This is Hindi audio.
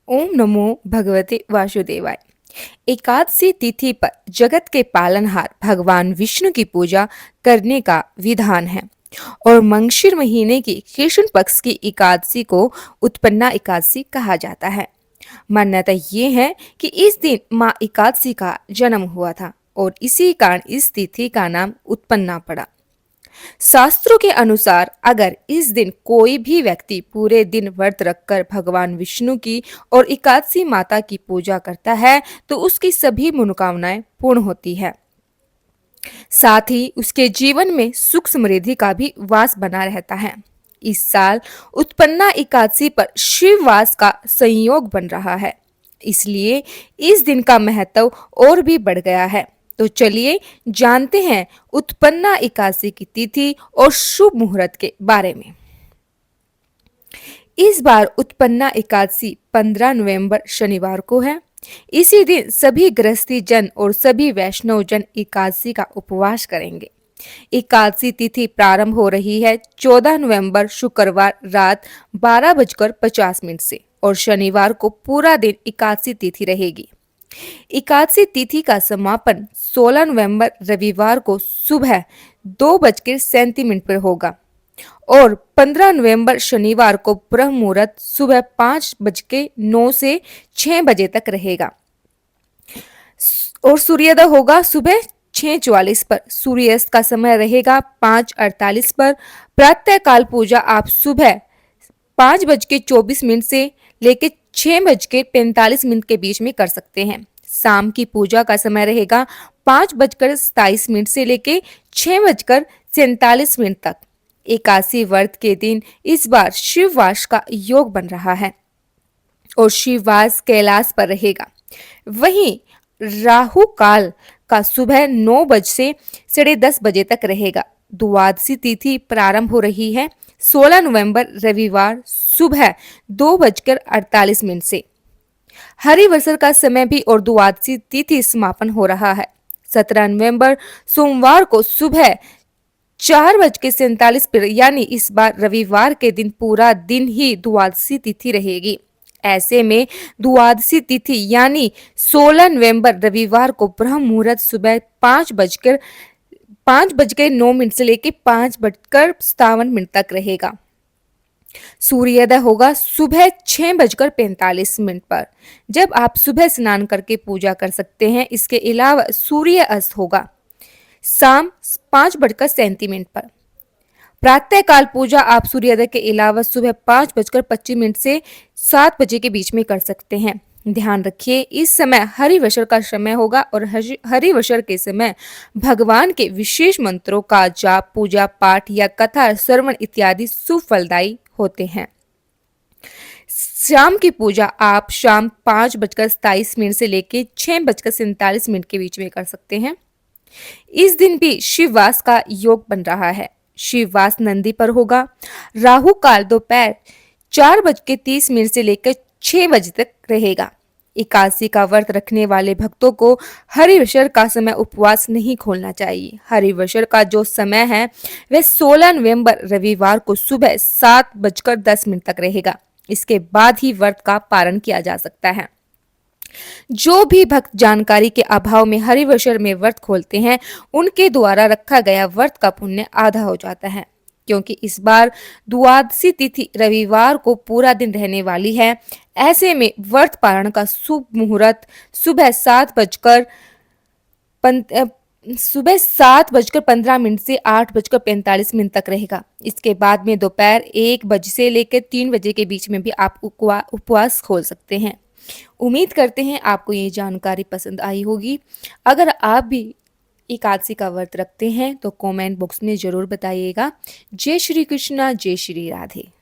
ओम नमो भगवते वासुदेवाय। एकादशी तिथि पर जगत के पालनहार भगवान विष्णु की पूजा करने का विधान है और मंगशीर महीने की कृष्ण पक्ष की एकादशी को उत्पन्ना एकादशी कहा जाता है। मान्यता ये है कि इस दिन माँ एकादशी का जन्म हुआ था और इसी कारण इस तिथि का नाम उत्पन्ना पड़ा। शास्त्रों के अनुसार अगर इस दिन कोई भी व्यक्ति पूरे दिन व्रत रखकर भगवान विष्णु की और एकादशी माता की पूजा करता है तो उसकी सभी मनोकामनाएं पूर्ण होती है। साथ ही उसके जीवन में सुख समृद्धि का भी वास बना रहता है। इस साल उत्पन्ना एकादशी पर शिव वास का संयोग बन रहा है, इसलिए इस दिन का महत्व और भी बढ़ गया है। तो चलिए जानते हैं उत्पन्ना एकादशी की तिथि और शुभ मुहूर्त के बारे में। इस बार उत्पन्ना एकादशी 15 नवंबर शनिवार को है। इसी दिन सभी गृहस्थी जन और सभी वैष्णव जन एकादशी का उपवास करेंगे। एकादशी तिथि प्रारंभ हो रही है 14 नवंबर शुक्रवार रात 12:50 से और शनिवार को पूरा दिन एकादशी तिथि रहेगी। एकादशी तिथि का समापन 16 नवंबर रविवार को सुबह 2:37 पर होगा और 15 नवंबर शनिवार को ब्रह्म मुहूर्त सुबह 5:09 से 6 बजे तक रहेगा और सूर्योदय होगा सुबह 6:44 पर। सूर्यास्त का समय रहेगा 5:48 पर। प्रातः काल पूजा आप सुबह 5:24 से लेकर 6:45 के बीच में कर सकते हैं। शाम की पूजा का समय रहेगा 5:27 से लेकर 6:47 तक। एकादशी व्रत के दिन इस बार शिववास का योग बन रहा है और शिववास कैलाश पर रहेगा। वहीं राहु काल का सुबह 9 बजे से 10:30 बजे तक रहेगा। द्वादशी तिथि प्रारंभ हो रही है 16 नवंबर रविवार सुबह 2:48 से। हरिवसर का समय भी और द्वादशी तिथि समापन हो रहा है 17 नवंबर सोमवार को सुबह 4:47 पर, यानी इस बार रविवार के दिन पूरा दिन ही द्वादशी तिथि रहेगी। ऐसे में द्वादशी तिथि यानी 16 नवंबर रविवार को ब्रह्म मुहूर्त सुबह 5:09 से लेकर 5:57 तक रहेगा। सूर्योदय होगा सुबह 6:45 पर, जब आप सुबह स्नान करके पूजा कर सकते हैं। इसके अलावा सूर्य अस्त होगा शाम 5:37 पर। प्रातः काल पूजा आप सूर्योदय के अलावा सुबह 5:25 से 7 बजे के बीच में कर सकते हैं। ध्यान रखिए इस समय हरिवशर का समय होगा और हरिवशर के समय भगवान के विशेष मंत्रों का जाप, पूजा पाठ या कथा श्रवण इत्यादि शुभ फलदायी होते हैं। शाम की पूजा आप शाम 5:27 से लेकर 6:47 के बीच में कर सकते हैं। इस दिन भी शिववास का योग बन रहा है। शिववास नंदी पर होगा। राहु काल दोपहर 4:30 से लेकर 6 बजे तक रहेगा। एकादशी का व्रत रखने वाले भक्तों को हरिवशर का समय उपवास नहीं खोलना चाहिए। हरिवशर का जो समय है वह 16 नवंबर रविवार को सुबह 7:10 तक रहेगा। इसके बाद ही व्रत का पारण किया जा सकता है। जो भी भक्त जानकारी के अभाव में हरिवशर में व्रत खोलते हैं उनके द्वारा रखा गया व्रत का पुण्य आधा हो जाता है, क्योंकि इस बार द्वादशी तिथि रविवार को पूरा दिन रहने वाली है। ऐसे में व्रत पारण का शुभ मुहूर्त सुबह 7:15 से 8:45 तक रहेगा। इसके बाद में दोपहर 1 बजे से लेकर 3 बजे के बीच में भी आप उपवास खोल सकते हैं। उम्मीद करते हैं आपको ये जानकारी पसंद आई होगी। अगर आप भी एकादशी का व्रत रखते हैं तो कमेंट बॉक्स में जरूर बताइएगा। जय श्री कृष्णा, जय श्री राधे।